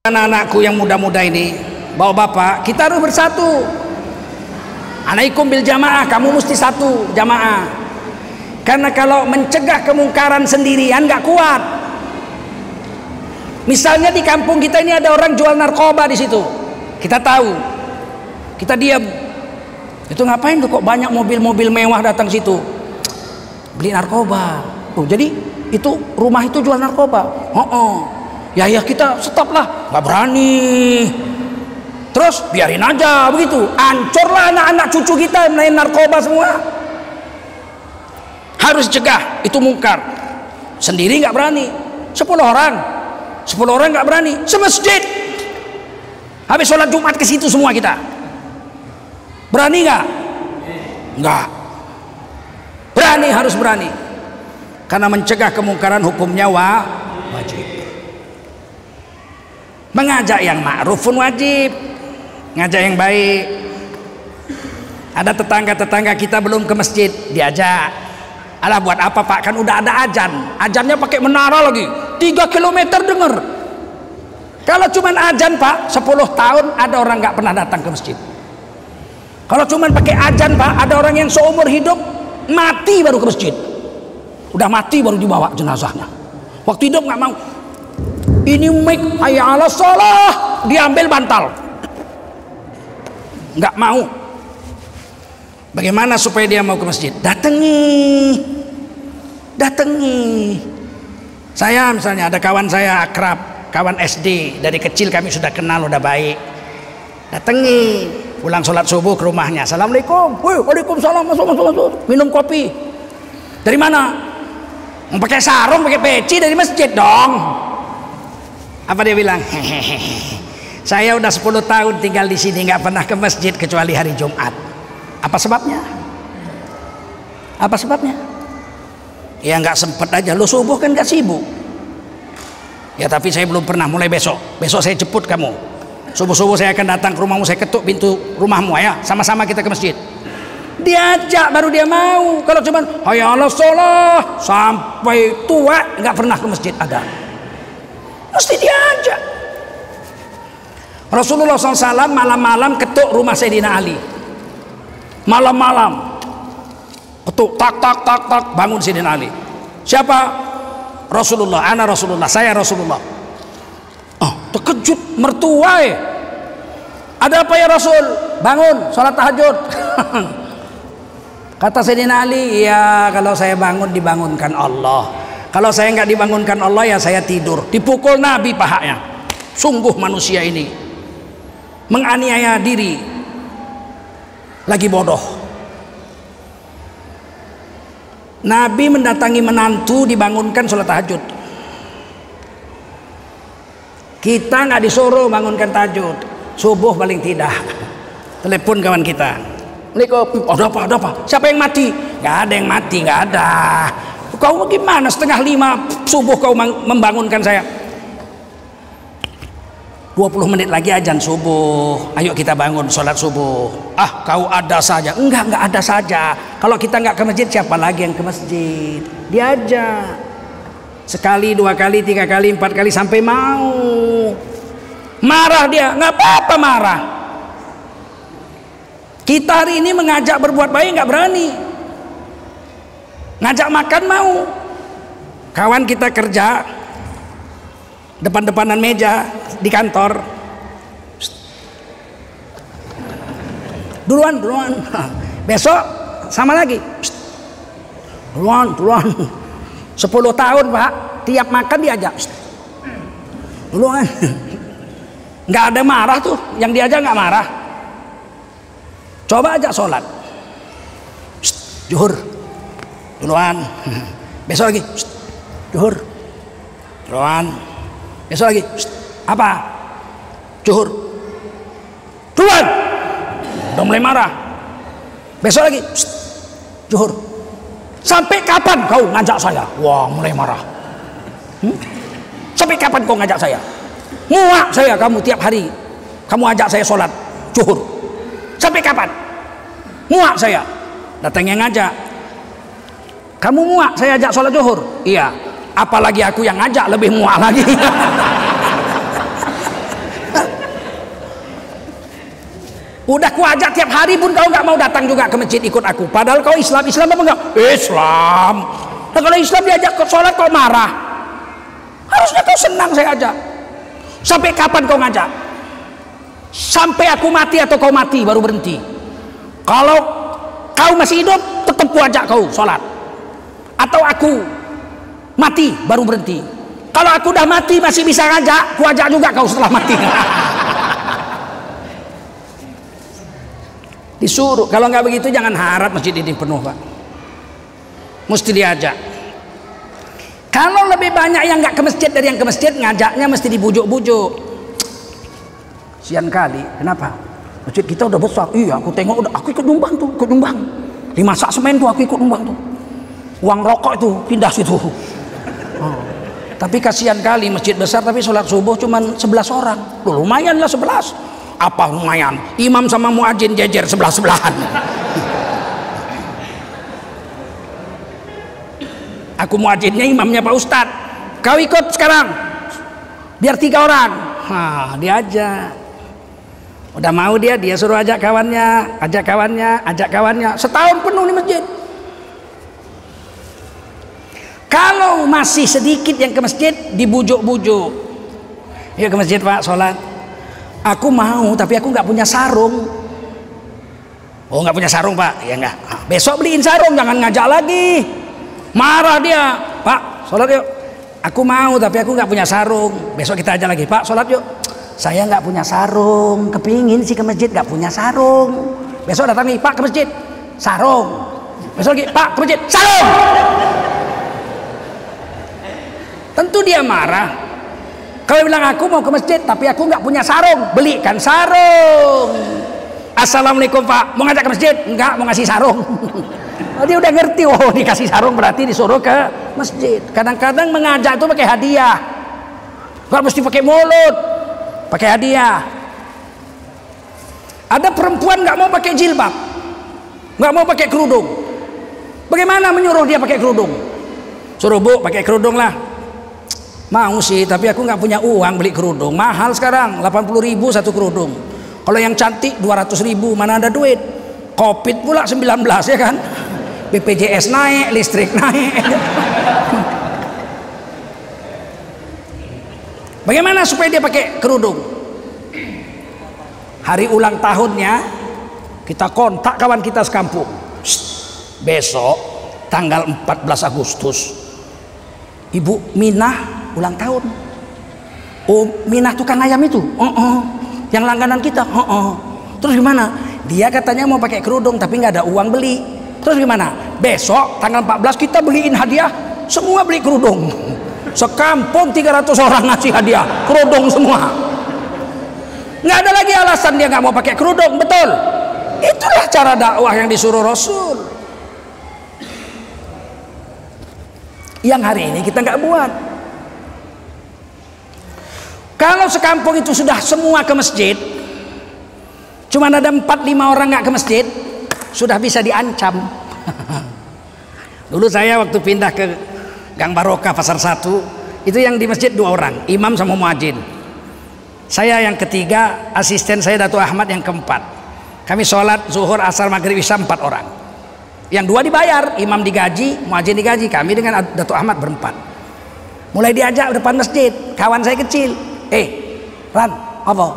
Anak-anakku yang muda-muda ini, bawa bapak, kita harus bersatu. Alaikum bil jamaah, kamu mesti satu jamaah. Karena kalau mencegah kemungkaran sendirian nggak kuat. Misalnya di kampung kita ini ada orang jual narkoba di situ, kita tahu, kita diam. Itu ngapain tuh kok banyak mobil-mobil mewah datang situ, beli narkoba. Oh, jadi itu rumah itu jual narkoba. Ya kita stop lah, nggak berani. Terus biarin aja begitu, hancurlah anak-anak cucu kita main narkoba semua. Harus cegah, itu mungkar. Sendiri nggak berani, 10 orang nggak berani, semasjid. Habis sholat Jumat ke situ semua kita. Berani nggak? Nggak. Berani, harus berani. Karena mencegah kemungkaran hukumnya wajib. Mengajak yang ma'ruf pun wajib, ngajak yang baik. Ada tetangga-tetangga kita belum ke masjid, diajak. Alah, buat apa pak, kan udah ada azan, azannya pakai menara lagi, 3 kilometer denger. Kalau cuman azan pak, 10 tahun ada orang nggak pernah datang ke masjid. Kalau cuman pakai azan pak, ada orang yang seumur hidup mati baru ke masjid. Udah mati baru dibawa jenazahnya. Waktu hidup nggak mau. Ini mic hayya 'alas shalah, diambil bantal, nggak mau. Bagaimana supaya dia mau ke masjid? Datangi. Saya misalnya ada kawan saya akrab, kawan SD, dari kecil kami sudah kenal, udah baik. Datangi, pulang sholat subuh ke rumahnya, assalamualaikum. Waalaikumsalam, masuk. Minum kopi. Dari mana? Mau pakai sarung, pakai peci, dari masjid dong. Apa dia bilang? Hehehe, saya udah 10 tahun tinggal di sini, nggak pernah ke masjid kecuali hari Jumat. Apa sebabnya? Ya nggak sempet aja. Lo subuh kan nggak sibuk. Ya tapi saya belum pernah, mulai besok saya jemput kamu. Subuh saya akan datang ke rumahmu, saya ketuk pintu rumahmu, ya sama-sama kita ke masjid. Diajak baru dia mau. Kalau cuman hayya 'alas shalah sampai tua nggak pernah ke masjid, ada. Mesti diajak. Rasulullah SAW malam-malam ketuk rumah Sayyidina Ali. Malam-malam ketuk, tak, bangun Sayyidina Ali. Siapa? Rasulullah. Ana Rasulullah, saya Rasulullah. Oh, terkejut mertua. Ada apa ya Rasul? Bangun, sholat tahajud. Kata Sayyidina Ali, ya kalau saya bangun dibangunkan Allah. Kalau saya nggak dibangunkan Allah, ya saya tidur. Dipukul Nabi pahanya. Sungguh manusia ini menganiaya diri, lagi bodoh. Nabi mendatangi menantu, dibangunkan sholat tahajud. Kita nggak disuruh bangunkan tahajud, subuh paling tidak. Telepon kawan kita, Assalamualaikum. Ada apa? Siapa yang mati? Nggak ada yang mati, nggak ada. Kau gimana 4:30 subuh kau membangunkan saya? 20 menit lagi azan subuh, ayo kita bangun sholat subuh. Ah, kau ada saja. Enggak ada saja. Kalau kita nggak ke masjid, siapa lagi yang ke masjid? Diajak. Sekali, 2 kali, 3 kali, 4 kali sampai mau. Marah dia, nggak apa-apa marah. Kita hari ini mengajak berbuat baik nggak berani. Ngajak makan mau. Kawan kita kerja depan-depanan meja di kantor. Duluan. Besok sama lagi. Duluan. 10 tahun pak, tiap makan diajak. Duluan. Nggak ada marah tuh, yang diajak nggak marah. Coba ajak sholat. Zuhur. Duluan. Besok lagi. Zuhur. Duluan. Besok lagi. Apa? Zuhur. Duluan. Udah mulai marah. Besok lagi. Zuhur. Sampai kapan kau ngajak saya? Wah, mulai marah. Sampai kapan kau ngajak saya? Muak saya kamu tiap hari. Kamu ajak saya sholat zuhur. Sampai kapan? Muak saya. Datang yang ngajak. Kamu muak saya ajak sholat zuhur? Iya. Apalagi aku yang ngajak lebih muak lagi. Udah ku ajak tiap hari pun kau nggak mau datang juga ke masjid ikut aku. Padahal kau Islam apa enggak? Islam. Nah, kalau Islam diajak ke sholat kau marah. Harusnya kau senang saya ajak. Sampai kapan kau ngajak? Sampai aku mati atau kau mati baru berhenti. Kalau kau masih hidup tetap ku ajak kau sholat. Atau aku mati baru berhenti. Kalau aku udah mati masih bisa ngajak, ku ajak juga kau setelah mati. Disuruh. Kalau nggak begitu jangan harap masjid ini penuh, Pak. Mesti diajak. Kalau lebih banyak yang nggak ke masjid dari yang ke masjid, ngajaknya mesti dibujuk-bujuk. Sian kali, kenapa? Masjid kita udah besar. Iya, aku tengok udah, aku ikut nyumbang tuh, ikut nyumbang. 5 sak semen tuh aku ikut nyumbang tuh. Uang rokok itu pindah situ. Oh. Tapi kasihan kali masjid besar tapi sholat subuh cuman 11 orang. Loh, lumayan lah 11. Apa lumayan? Imam sama muadzin jejer sebelah-sebelahan. Aku muadzinnya, imamnya Pak Ustadz. Kau ikut sekarang biar 3 orang. Diajak. Udah mau dia suruh ajak kawannya. Setahun penuh di masjid. Kalau masih sedikit yang ke masjid, dibujuk-bujuk. Yuk ke masjid Pak, sholat. Aku mau, tapi aku nggak punya sarung. Oh, nggak punya sarung Pak? Ya enggak. Besok beliin sarung, jangan ngajak lagi. Marah dia. Pak, sholat yuk. Aku mau, tapi aku nggak punya sarung. Besok kita ajak lagi. Pak, sholat yuk. Saya nggak punya sarung. Kepingin sih ke masjid, nggak punya sarung. Besok datang nih, Pak, ke masjid. Sarung. Besok lagi, Pak, ke masjid. Sarung. Tentu dia marah. Kalau bilang aku mau ke masjid tapi aku nggak punya sarung, belikan sarung. Assalamualaikum Pak, mau ngajak ke masjid? Enggak, mau ngasih sarung. Dia udah ngerti, oh dikasih sarung berarti disuruh ke masjid. Kadang-kadang mengajak itu pakai hadiah, nggak mesti pakai mulut, pakai hadiah. Ada perempuan nggak mau pakai jilbab, nggak mau pakai kerudung. Bagaimana menyuruh dia pakai kerudung? Suruh Bu pakai kerudung lah. Mau sih, tapi aku nggak punya uang beli kerudung. Mahal sekarang, 80.000 satu kerudung. Kalau yang cantik 200.000, mana ada duit. Covid pula 19 ya kan. BPJS naik, listrik naik. Bagaimana supaya dia pakai kerudung? Hari ulang tahunnya kita kontak kawan kita sekampung. Besok tanggal 14 Agustus Ibu Minah ulang tahun. Oh, Minah tukang ayam itu. Yang langganan kita. Terus gimana? Dia katanya mau pakai kerudung tapi nggak ada uang beli. Terus gimana? Besok tanggal 14 kita beliin hadiah, semua beli kerudung. Sekampung 300 orang ngasih hadiah kerudung semua. Nggak ada lagi alasan dia nggak mau pakai kerudung. Betul. Itulah cara dakwah yang disuruh Rasul. Yang hari ini kita nggak buat. Kalau sekampung itu sudah semua ke masjid, cuma ada 4-5 orang nggak ke masjid, sudah bisa diancam. Dulu saya waktu pindah ke Gang Barokah Pasar 1, itu yang di masjid 2 orang, imam sama muadzin. Saya yang ketiga, asisten saya Dato' Ahmad yang keempat. Kami sholat zuhur, asar, maghrib, isya 4 orang. Yang 2 dibayar, imam digaji, muadzin digaji. Kami dengan Dato' Ahmad berempat. Mulai diajak depan masjid, kawan saya kecil. Ran, apa?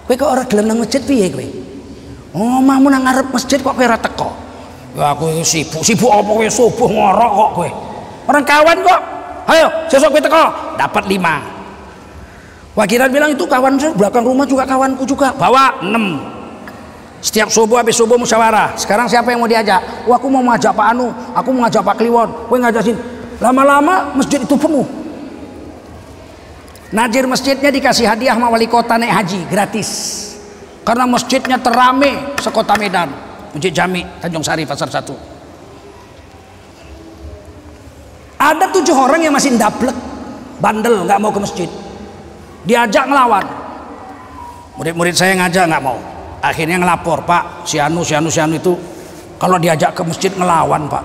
Kowe kok ora gelem nang masjid piye kowe? Omahmu nang ngarep masjid kok kowe ora teko? Ya aku sibuk apa kowe subuh ngorok kok kowe. Orang kawan kok. Ayo, sesuk kowe teko, dapat 5. Wakilan bilang itu kawan saya, belakang rumah juga kawanku juga. Bawa 6. Setiap subuh habis subuh musyawarah. Sekarang siapa yang mau diajak? Wah, aku mau ngajak Pak Anu, aku mau ngajak Pak Kliwon. Kowe ngajakin. Lama-lama masjid itu penuh. Najir masjidnya dikasih hadiah sama wali kota naik haji gratis karena masjidnya terame sekota Medan. Masjid Jami Tanjung Sari Pasar 1. Ada 7 orang yang masih ndablek, bandel, nggak mau ke masjid. Diajak ngelawan. Murid-murid saya ngajak nggak mau. Akhirnya ngelapor, Pak, si Anu itu kalau diajak ke masjid ngelawan, Pak.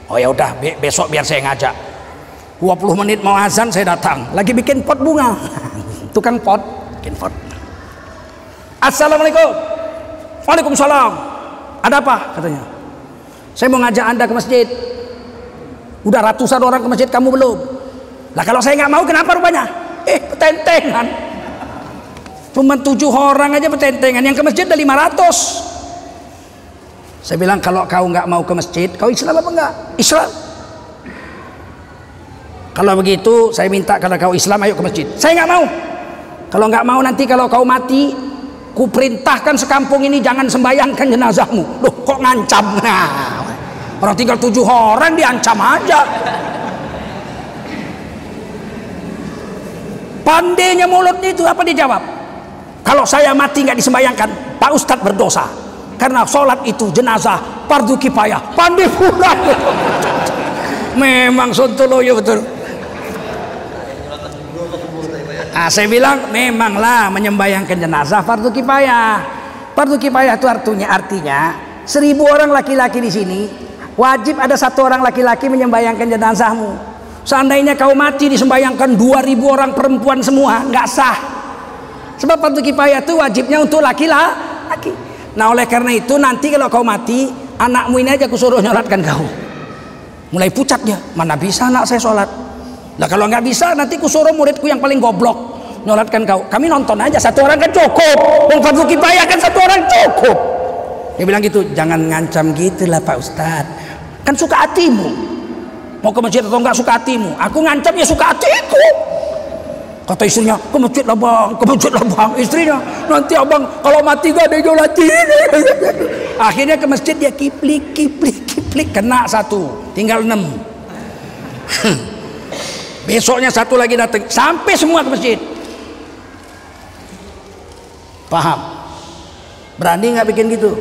Oh ya udah, besok biar saya ngajak. 20 menit mau azan saya datang, lagi bikin pot bunga. Tukang pot, bikin pot. Assalamualaikum. Waalaikumsalam. Ada apa? Katanya. Saya mau ngajak Anda ke masjid. Udah ratusan orang ke masjid, kamu belum. Lah kalau saya nggak mau, kenapa rupanya? Petentengan. Cuma 7 orang aja petentengan. Yang ke masjid ada 500. Saya bilang, kalau kau nggak mau ke masjid, kau Islam apa enggak? Islam. Kalau begitu, saya minta kalau kau Islam, ayo ke masjid. Saya nggak mau. Kalau nggak mau, nanti kalau kau mati, ku perintahkan sekampung ini jangan sembayangkan jenazahmu. Loh, kok ngancam? Nah, orang tinggal 7 orang diancam aja. Pandainya mulutnya itu, apa dijawab? Kalau saya mati nggak disembayangkan, Pak Ustadz berdosa. Karena sholat itu jenazah fardu kifayah. Pandai pula. Memang sontoloyo betul. Saya bilang memanglah menyembayangkan jenazah fardu kifayah. Fardu kifayah itu artinya 1000 orang laki-laki di sini wajib ada 1 orang laki-laki menyembayangkan jenazahmu. Seandainya kau mati disembayangkan 2000 orang perempuan semua, nggak sah. Sebab fardu kifayah itu wajibnya untuk laki-laki. Nah oleh karena itu nanti kalau kau mati, anakmu ini aja kusuruh nyolatkan kau. Mulai pucat dia, mana bisa anak saya sholat. Nah kalau nggak bisa, nanti kusuruh muridku yang paling goblok nyolatkan kau. Kami nonton aja, 1 orang kan cukup. Wong fardu kifayah kan 1 orang cukup. Dia bilang gitu, jangan ngancam gitu lah Pak Ustadz. Kan suka hatimu. Mau ke masjid atau nggak suka hatimu. Aku ngancam ya suka hatiku. Kata istrinya, ke masjid lah bang, ke masjid lah bang. Istrinya, nanti abang kalau mati gak ada yang nyolatin. Akhirnya ke masjid dia kiplik, kena 1, tinggal 6. Besoknya 1 lagi datang, sampai semua ke masjid. Paham? Berani nggak bikin gitu?